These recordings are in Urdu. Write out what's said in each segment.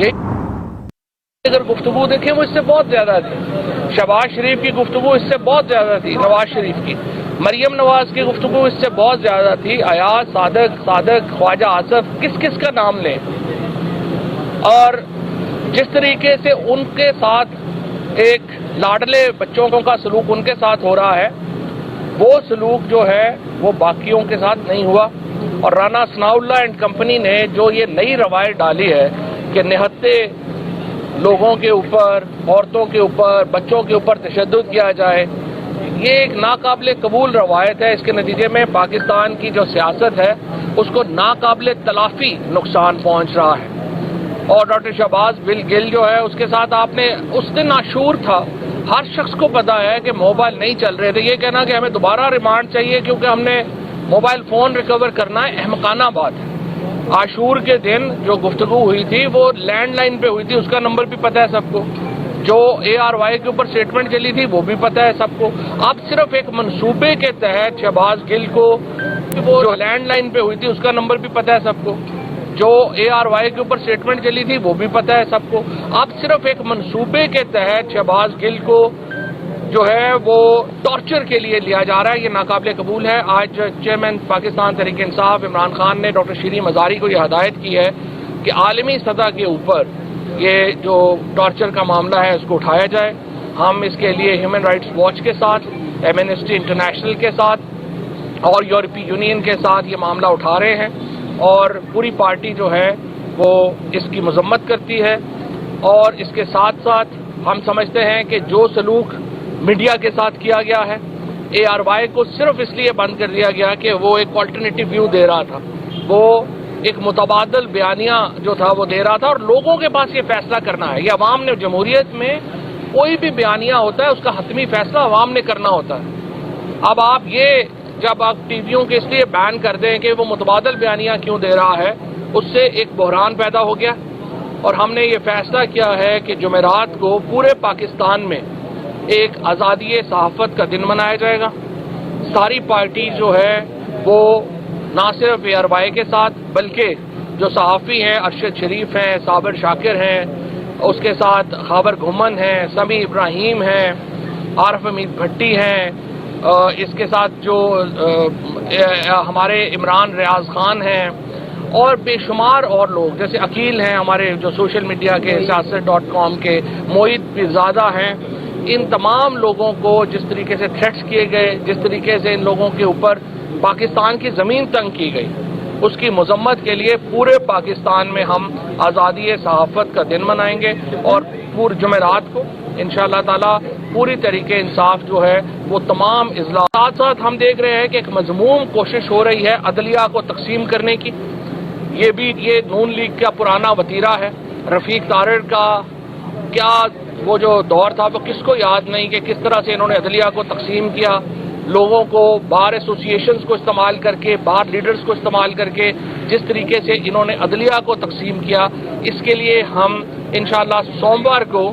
یہ اگر گفتگو دیکھیں وہ اس سے بہت زیادہ تھی. شہباز شریف کی گفتگو اس سے بہت زیادہ تھی. نواز شریف کی, مریم نواز کی گفتگو اس سے بہت زیادہ تھی. ایاز, صادق, خواجہ آصف, کس کا نام لیں. اور جس طریقے سے ان کے ساتھ ایک لاڈلے بچوں کا سلوک ان کے ساتھ ہو رہا ہے, وہ سلوک جو ہے وہ باقیوں کے ساتھ نہیں ہوا. اور رانا ثناء اللہ اینڈ کمپنی نے جو یہ نئی روایت ڈالی ہے کہ نہتے لوگوں کے اوپر, عورتوں کے اوپر, بچوں کے اوپر تشدد کیا جائے, یہ ایک ناقابل قبول روایت ہے. اس کے نتیجے میں پاکستان کی جو سیاست ہے اس کو ناقابل تلافی نقصان پہنچ رہا ہے. اور ڈاکٹر شہباز گل جو ہے اس کے ساتھ آپ نے اس دن عاشور تھا, ہر شخص کو پتا ہے کہ موبائل نہیں چل رہے تھے. یہ کہنا کہ ہمیں دوبارہ ریمانڈ چاہیے کیونکہ ہم نے موبائل فون ریکور کرنا ہے, احمقانہ بات ہے. عاشور کے دن جو گفتگو ہوئی تھی وہ لینڈ لائن پہ ہوئی تھی, اس کا نمبر بھی پتہ ہے سب کو. جو ARY کے اوپر اسٹیٹمنٹ چلی تھی وہ بھی پتہ ہے سب کو. اب صرف ایک منصوبے کے تحت شہباز گل کو وہ جو لینڈ لائن پہ ہوئی تھی اس کا نمبر بھی پتہ ہے سب کو. جو ARY کے اوپر اسٹیٹمنٹ چلی تھی وہ بھی پتہ ہے سب کو. اب صرف ایک منصوبے کے تحت شہباز گل کو جو ہے وہ ٹارچر کے لیے لیا جا رہا ہے. یہ ناقابل قبول ہے. آج چیئرمین پاکستان تحریک انصاف عمران خان نے ڈاکٹر شیریں مزاری کو یہ ہدایت کی ہے کہ عالمی سطح کے اوپر یہ جو ٹارچر کا معاملہ ہے اس کو اٹھایا جائے. ہم اس کے لیے ہیومن رائٹس واچ کے ساتھ, ایمنسٹی انٹرنیشنل کے ساتھ اور یورپی یونین کے ساتھ یہ معاملہ اٹھا رہے ہیں. اور پوری پارٹی جو ہے وہ اس کی مذمت کرتی ہے. اور اس کے ساتھ ساتھ ہم سمجھتے ہیں کہ جو سلوک میڈیا کے ساتھ کیا گیا ہے, ARY کو صرف اس لیے بند کر دیا گیا کہ وہ ایک آلٹرنیٹیو ویو دے رہا تھا, وہ ایک متبادل بیانیہ جو تھا وہ دے رہا تھا. اور لوگوں کے پاس یہ فیصلہ کرنا ہے. یہ عوام نے, جمہوریت میں کوئی بھی بیانیہ ہوتا ہے اس کا حتمی فیصلہ عوام نے کرنا ہوتا ہے. اب آپ یہ جب آپ ٹی ویوں کے اس لیے بین کر دیں کہ وہ متبادل بیانیہ کیوں دے رہا ہے, اس سے ایک بحران پیدا ہو گیا. اور ہم نے یہ فیصلہ کیا ہے کہ جمعرات کو پورے پاکستان میں ایک آزادی صحافت کا دن منایا جائے گا. ساری پارٹی جو ہے وہ نہ صرف ARY کے ساتھ بلکہ جو صحافی ہیں ارشد شریف ہیں, صابر شاکر ہیں, اس کے ساتھ خابر گھمن ہیں, سمیع ابراہیم ہیں, عارف حمید بھٹی ہیں, اس کے ساتھ جو ہمارے عمران ریاض خان ہیں اور بے شمار اور لوگ جیسے عقیل ہیں ہمارے جو سوشل میڈیا کے سیاست.com کے, معید پیرزادہ ہیں. ان تمام لوگوں کو جس طریقے سے تھریٹس کیے گئے, جس طریقے سے ان لوگوں کے اوپر پاکستان کی زمین تنگ کی گئی, اس کی مذمت کے لیے پورے پاکستان میں ہم آزادی صحافت کا دن منائیں گے. اور پورے جمعرات کو انشاءاللہ تعالی پوری طریقے انصاف جو ہے وہ تمام اضلاع. ساتھ ساتھ ہم دیکھ رہے ہیں کہ ایک مذموم کوشش ہو رہی ہے عدلیہ کو تقسیم کرنے کی. یہ نون لیگ کا پرانا وتیرہ ہے. رفیق تارڑ کا کیا وہ جو دور تھا وہ کس کو یاد نہیں کہ کس طرح سے انہوں نے عدلیہ کو تقسیم کیا, لوگوں کو بار ایسوسیشنز کو استعمال کر کے, بار لیڈرز کو استعمال کر کے جس طریقے سے انہوں نے عدلیہ کو تقسیم کیا. اس کے لیے ہم انشاءاللہ سوموار کو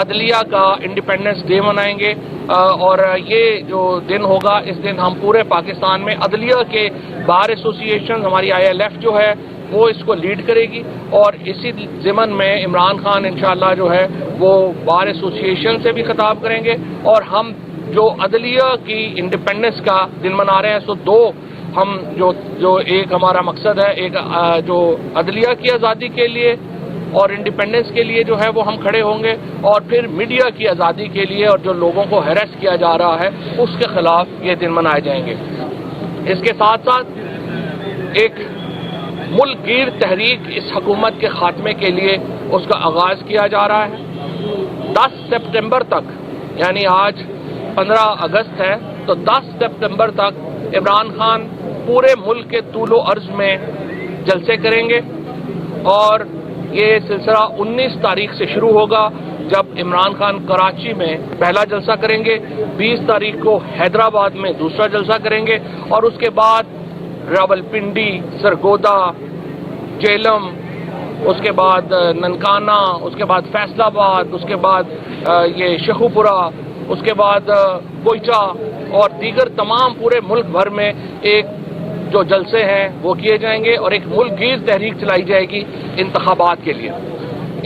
عدلیہ کا انڈیپینڈنس ڈے منائیں گے. اور یہ جو دن ہوگا اس دن ہم پورے پاکستان میں عدلیہ کے بار ایسوسیشن, ہماری ILF جو ہے وہ اس کو لیڈ کرے گی. اور اسی ضمن میں عمران خان انشاءاللہ جو ہے وہ بار ایسوسیشن سے بھی خطاب کریں گے. اور ہم جو عدلیہ کی انڈیپینڈنس کا دن منا رہے ہیں, سو دو ہم جو ایک ہمارا مقصد ہے, ایک جو عدلیہ کی آزادی کے لیے اور انڈیپینڈنس کے لیے جو ہے وہ ہم کھڑے ہوں گے, اور پھر میڈیا کی آزادی کے لیے اور جو لوگوں کو ہیریس کیا جا رہا ہے اس کے خلاف یہ دن منائے جائیں گے. اس کے ساتھ ساتھ ایک ملک گیر تحریک اس حکومت کے خاتمے کے لیے اس کا آغاز کیا جا رہا ہے. 10 سپٹمبر تک, یعنی آج 15 اگست ہے, تو 10 سپٹمبر تک عمران خان پورے ملک کے طول و عرض میں جلسے کریں گے. اور یہ سلسلہ 19 تاریخ سے شروع ہوگا جب عمران خان کراچی میں پہلا جلسہ کریں گے, 20 تاریخ کو حیدرآباد میں دوسرا جلسہ کریں گے, اور اس کے بعد راولپنڈی, سرگودا, جیلم, اس کے بعد ننکانہ, اس کے بعد فیصل آباد, اس کے بعد یہ شیخوپورہ, اس کے بعد کوئٹہ اور دیگر تمام پورے ملک بھر میں ایک جو جلسے ہیں وہ کیے جائیں گے. اور ایک ملک گیر تحریک چلائی جائے گی انتخابات کے لیے.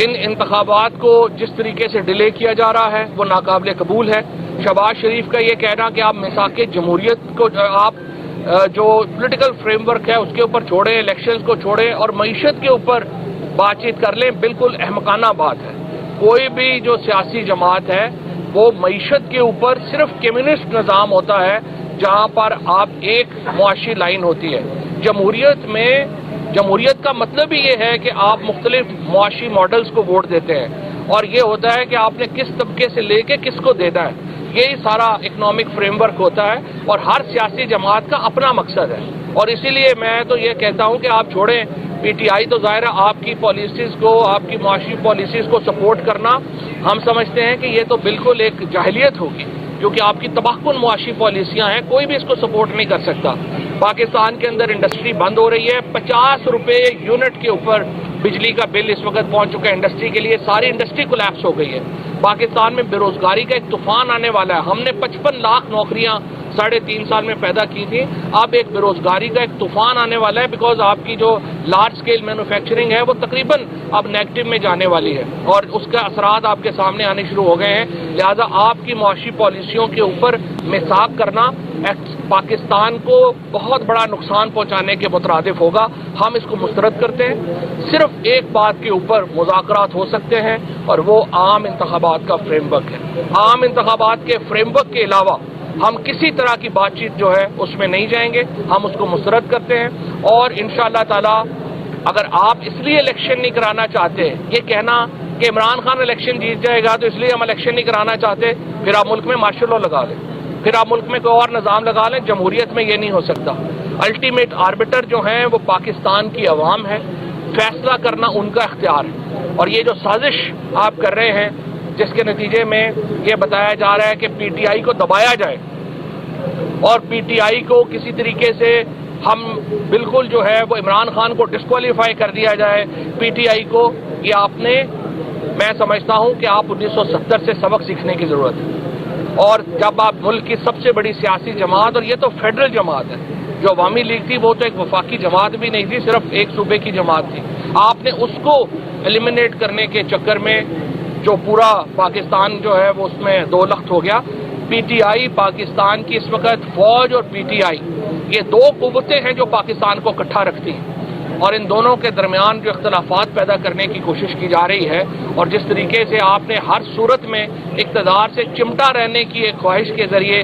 ان انتخابات کو جس طریقے سے ڈیلے کیا جا رہا ہے وہ ناقابل قبول ہے. شہباز شریف کا یہ کہنا کہ آپ میثاق جمہوریت کو آپ جو پولیٹیکل فریم ورک ہے اس کے اوپر چھوڑیں, الیکشنز کو چھوڑیں اور معیشت کے اوپر بات چیت کر لیں, بالکل احمقانہ بات ہے. کوئی بھی جو سیاسی جماعت ہے وہ معیشت کے اوپر صرف کمیونسٹ نظام ہوتا ہے جہاں پر آپ ایک معاشی لائن ہوتی ہے. جمہوریت کا مطلب ہی یہ ہے کہ آپ مختلف معاشی ماڈلز کو ووٹ دیتے ہیں اور یہ ہوتا ہے کہ آپ نے کس طبقے سے لے کے کس کو دینا ہے. یہی سارا اکنامک فریم ورک ہوتا ہے اور ہر سیاسی جماعت کا اپنا مقصد ہے. اور اسی لیے میں تو یہ کہتا ہوں کہ آپ چھوڑیں پی ٹی آئی. تو ظاہر ہے آپ کی پالیسیز کو, آپ کی معاشی پالیسیز کو سپورٹ کرنا ہم سمجھتے ہیں کہ یہ تو بالکل ایک جاہلیت ہوگی کیونکہ آپ کی تباہ کن معاشی پالیسیاں ہیں, کوئی بھی اس کو سپورٹ نہیں کر سکتا. پاکستان کے اندر انڈسٹری بند ہو رہی ہے, 50 روپے یونٹ کے اوپر بجلی کا بل اس وقت پہنچ چکا ہے انڈسٹری کے لیے. ساری انڈسٹری کولیپس ہو گئی ہے. پاکستان میں بے روزگاری کا ایک طوفان آنے والا ہے. ہم نے 55 لاکھ نوکریاں 3.5 سال میں پیدا کی تھی, اب ایک بے روزگاری کا ایک طوفان آنے والا ہے بیکاز آپ کی جو لارج سکیل مینوفیکچرنگ ہے وہ تقریباً اب نیگیٹو میں جانے والی ہے اور اس کا اثرات آپ کے سامنے آنے شروع ہو گئے ہیں. لہذا آپ کی معاشی پالیسیوں کے اوپر میثاق کرنا پاکستان کو بہت بڑا نقصان پہنچانے کے مترادف ہوگا. ہم اس کو مسترد کرتے ہیں. صرف ایک بات کے اوپر مذاکرات ہو سکتے ہیں اور وہ عام انتخابات کا فریم ورک ہے. عام انتخابات کے فریم ورک کے علاوہ ہم کسی طرح کی بات چیت جو ہے اس میں نہیں جائیں گے. ہم اس کو مسترد کرتے ہیں اور انشاءاللہ تعالی اگر آپ اس لیے الیکشن نہیں کرانا چاہتے, یہ کہنا کہ عمران خان الیکشن جیت جائے گا تو اس لیے ہم الیکشن نہیں کرانا چاہتے, پھر آپ ملک میں مارشل لا لگا لیں, پھر آپ ملک میں کوئی اور نظام لگا لیں. جمہوریت میں یہ نہیں ہو سکتا. الٹیمیٹ آربیٹر جو ہیں وہ پاکستان کی عوام ہے, فیصلہ کرنا ان کا اختیار ہے. اور یہ جو سازش آپ کر رہے ہیں جس کے نتیجے میں یہ بتایا جا رہا ہے کہ پی ٹی آئی کو دبایا جائے اور پی ٹی آئی کو کسی طریقے سے ہم بالکل جو ہے وہ عمران خان کو ڈسکوالیفائی کر دیا جائے پی ٹی آئی کو, یہ آپ نے, میں سمجھتا ہوں کہ آپ 1970 سے سبق سیکھنے کی ضرورت ہے. اور جب آپ ملک کی سب سے بڑی سیاسی جماعت, اور یہ تو فیڈرل جماعت ہے, جو عوامی لیگ تھی وہ تو ایک وفاقی جماعت بھی نہیں تھی, صرف ایک صوبے کی جماعت تھی. آپ نے اس کو ایلیمینیٹ کرنے کے چکر میں جو پورا پاکستان جو ہے وہ اس میں دو لخت ہو گیا. پی ٹی آئی پاکستان کی اس وقت فوج اور پی ٹی آئی یہ دو قوتیں ہیں جو پاکستان کو اکٹھا رکھتی ہیں اور ان دونوں کے درمیان جو اختلافات پیدا کرنے کی کوشش کی جا رہی ہے اور جس طریقے سے آپ نے ہر صورت میں اقتدار سے چمٹا رہنے کی ایک خواہش کے ذریعے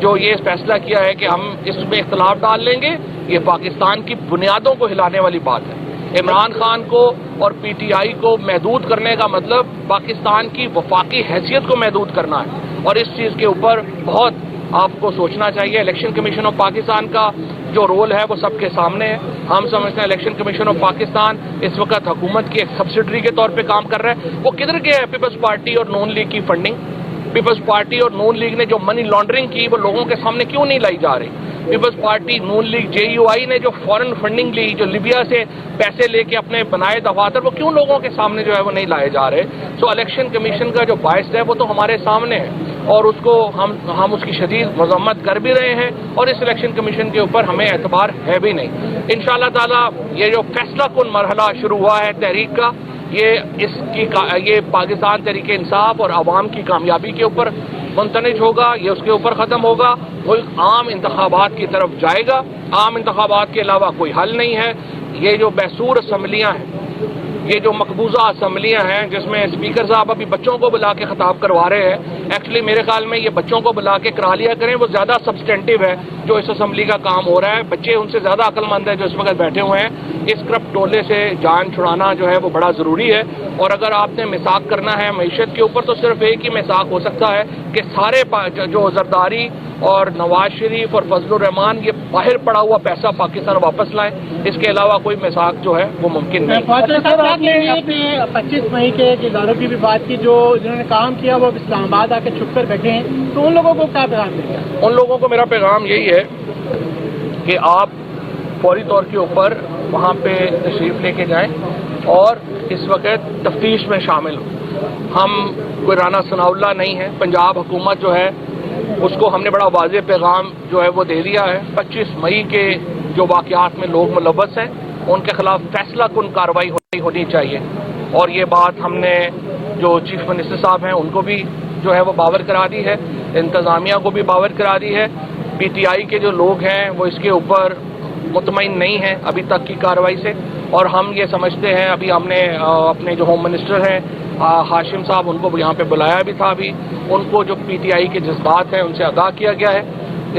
جو یہ فیصلہ کیا ہے کہ ہم اس میں اختلاف ڈال لیں گے, یہ پاکستان کی بنیادوں کو ہلانے والی بات ہے. عمران خان کو اور پی ٹی آئی کو محدود کرنے کا مطلب پاکستان کی وفاقی حیثیت کو محدود کرنا ہے اور اس چیز کے اوپر بہت آپ کو سوچنا چاہیے. الیکشن کمیشن آف پاکستان کا جو رول ہے وہ سب کے سامنے ہے. ہم سمجھتے ہیں الیکشن کمیشن آف پاکستان اس وقت حکومت کی ایک سبسڈری کے طور پہ کام کر رہا ہے. وہ کدھر گیا ہے پیپلز پارٹی اور نون لیگ کی فنڈنگ؟ پیپلز پارٹی اور نون لیگ نے جو منی لانڈرنگ کی وہ لوگوں کے سامنے کیوں نہیں لائی جا رہی؟ پیپلز پارٹی, نون لیگ, جے یو آئی نے جو فورن فنڈنگ لی, جو لیبیا سے پیسے لے کے اپنے بنائے دفاتر, وہ کیوں لوگوں کے سامنے جو ہے وہ نہیں لائے جا رہے؟ سو الیکشن کمیشن کا جو باعث ہے وہ تو ہمارے سامنے ہے اور اس کو ہم اس کی شدید مذمت کر بھی رہے ہیں اور اس الیکشن کمیشن کے اوپر ہمیں اعتبار ہے بھی نہیں. انشاءاللہ تعالی یہ جو فیصلہ کن مرحلہ شروع ہوا ہے تحریک کا, یہ پاکستان تحریک انصاف اور عوام کی کامیابی کے اوپر منتنج ہوگا, یہ اس کے اوپر ختم ہوگا. ملک عام انتخابات کی طرف جائے گا. عام انتخابات کے علاوہ کوئی حل نہیں ہے. یہ جو بحصور اسمبلیاں ہیں, یہ جو مقبوضہ اسمبلیاں ہیں جس میں اسپیکر صاحب ابھی بچوں کو بلا کے خطاب کروا رہے ہیں, ایکچولی میرے خیال میں یہ بچوں کو بلا کے کرا لیا کریں, وہ زیادہ سبسٹینٹیو ہے جو اس اسمبلی کا کام ہو رہا ہے. بچے ان سے زیادہ عقل مند ہیں جو اس وقت بیٹھے ہوئے ہیں. اس کرپٹ ٹولے سے جان چھڑانا جو ہے وہ بڑا ضروری ہے. اور اگر آپ نے میثاق کرنا ہے معیشت کے اوپر تو صرف ایک ہی میثاق ہو سکتا ہے کہ سارے جو زرداری اور نواز شریف اور فضل الرحمان یہ باہر پڑا ہوا پیسہ پاکستان واپس لائیں. اس کے علاوہ کوئی میثاق جو ہے وہ ممکن نہیں. 25 مئی کے اداروں کی بھی بات کی, جو جنہوں نے کام کیا وہ اسلام آباد آ کے چھپ کر بیٹھے ہیں, تو ان لوگوں کو کیا پیغام دیں گے؟ ان لوگوں کو میرا پیغام یہی ہے کہ آپ فوری طور کے اوپر وہاں پہ تشریف لے کے جائیں اور اس وقت تفتیش میں شامل ہوں. ہم کوئی رانا ثناء اللہ نہیں ہے. پنجاب حکومت جو ہے اس کو ہم نے بڑا واضح پیغام جو ہے وہ دے دیا ہے. 25 مئی کے جو واقعات میں لوگ ملوث ہیں ان کے خلاف فیصلہ کن کارروائی ہونی چاہیے. اور یہ بات ہم نے جو چیف منسٹر صاحب ہیں ان کو بھی جو ہے وہ باور کرا دی ہے, انتظامیہ کو بھی باور کرا دی ہے. پی ٹی آئی کے جو لوگ ہیں وہ اس کے اوپر مطمئن نہیں ہیں ابھی تک کی کارروائی سے, اور ہم یہ سمجھتے ہیں, ابھی ہم نے اپنے جو ہوم منسٹر ہیں ہاشم صاحب, ان کو یہاں پہ بلایا بھی تھا, ابھی ان کو جو پی ٹی آئی کے جذبات ہیں ان سے آگاہ کیا گیا ہے.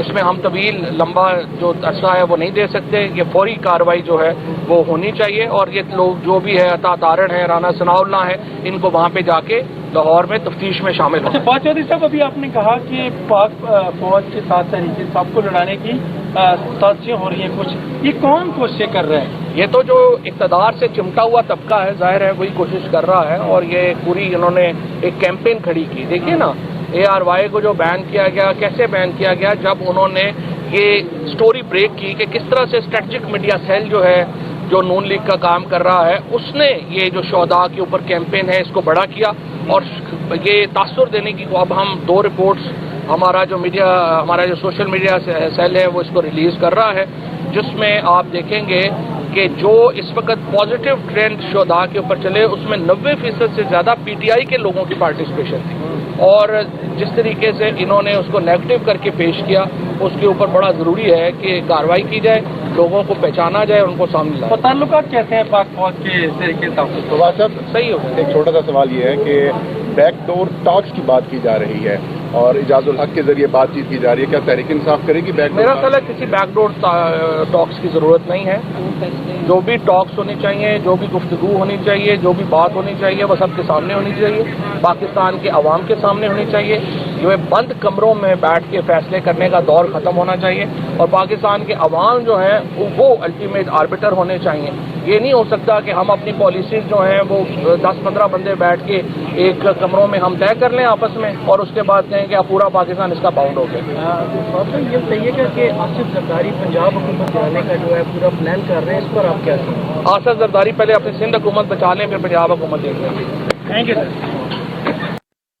اس میں ہم طویل لمبا جو عرصہ ہے وہ نہیں دے سکتے, یہ فوری کارروائی جو ہے وہ ہونی چاہیے. اور یہ لوگ جو بھی ہے عطا تارڑ ہیں, رانا ثناء اللہ ہیں, ان کو وہاں پہ جا کے لاہور میں تفتیش میں شامل ہوں. فواد چودھری صاحب, ابھی آپ نے کہا کہ پاک فوج کے ساتھ تحریک انصاف کو لڑانے کی سازشیں ہو رہی ہیں کچھ, یہ کون کوششیں کر رہے ہیں؟ یہ تو جو اقتدار سے چمٹا ہوا طبقہ ہے, ظاہر ہے وہی کوشش کر رہا ہے, اور یہ پوری انہوں نے ایک کیمپین کھڑی کی. دیکھیے نا, اے آر وائی کو جو بین کیا گیا, کیسے بین کیا گیا, جب انہوں نے یہ سٹوری بریک کی کہ کس طرح سے اسٹریٹجک میڈیا سیل جو ہے جو نون لیگ کا کام کر رہا ہے, اس نے یہ جو شہداء کے اوپر کیمپین ہے اس کو بڑا کیا, اور یہ تاثر دینے کی اب ہم 2 رپورٹس ہمارا جو سوشل میڈیا سیل ہے وہ اس کو ریلیز کر رہا ہے, جس میں آپ دیکھیں گے کہ جو اس وقت پازیٹیو ٹرینڈ شہداء کے اوپر چلے اس میں 90% سے زیادہ پی ٹی آئی کے لوگوں کی پارٹیسپیشن تھی, اور جس طریقے سے انہوں نے اس کو نیگیٹو کر کے پیش کیا, اس کے اوپر بڑا ضروری ہے کہ کارروائی کی جائے, لوگوں کو پہچانا جائے, ان کو سامنے لایا جائے. تعلقات کیسے ہیں پاک فوج کے طریقے سے؟ فواد صاحب, صحیح ہو ایک چھوٹا سا سوال یہ ہے کہ بیک ڈور ٹاکس کی بات کی جا رہی ہے اور اعجاز الحق کے ذریعے بات چیت کی جا رہی ہے, کیا تحریک انصاف کرے گی بیک ڈور؟ میرا خیال ہے کسی بیک ڈور ٹاکس کی ضرورت نہیں ہے. جو بھی ٹاکس ہونی چاہیے, جو بھی گفتگو ہونی چاہیے, جو بھی بات ہونی چاہیے وہ سب کے سامنے ہونی چاہیے, پاکستان کے عوام کے سامنے ہونی چاہیے. جو ہے بند کمروں میں بیٹھ کے فیصلے کرنے کا دور ختم ہونا چاہیے, اور پاکستان کے عوام جو ہیں وہ الٹیمیٹ آربیٹر ہونے چاہیے. یہ نہیں ہو سکتا کہ ہم اپنی پالیسیز جو ہیں وہ 10-15 بندے بیٹھ کے ایک کمروں میں ہم طے کر لیں آپس میں, اور اس کے بعد کہیں کہ اب پورا پاکستان اس کا باؤنڈ ہو گیا. یہ بتائیے گا کہ آصف زرداری پنجاب حکومت چلانے کا جو ہے پورا پلان کر رہے ہیں, اس پر آپ کیا سمجھتے ہیں؟ آصف زرداری پہلے اپنی سندھ حکومت بچا لیں, پھر پنجاب حکومت دیکھ لیں. Thank you sir.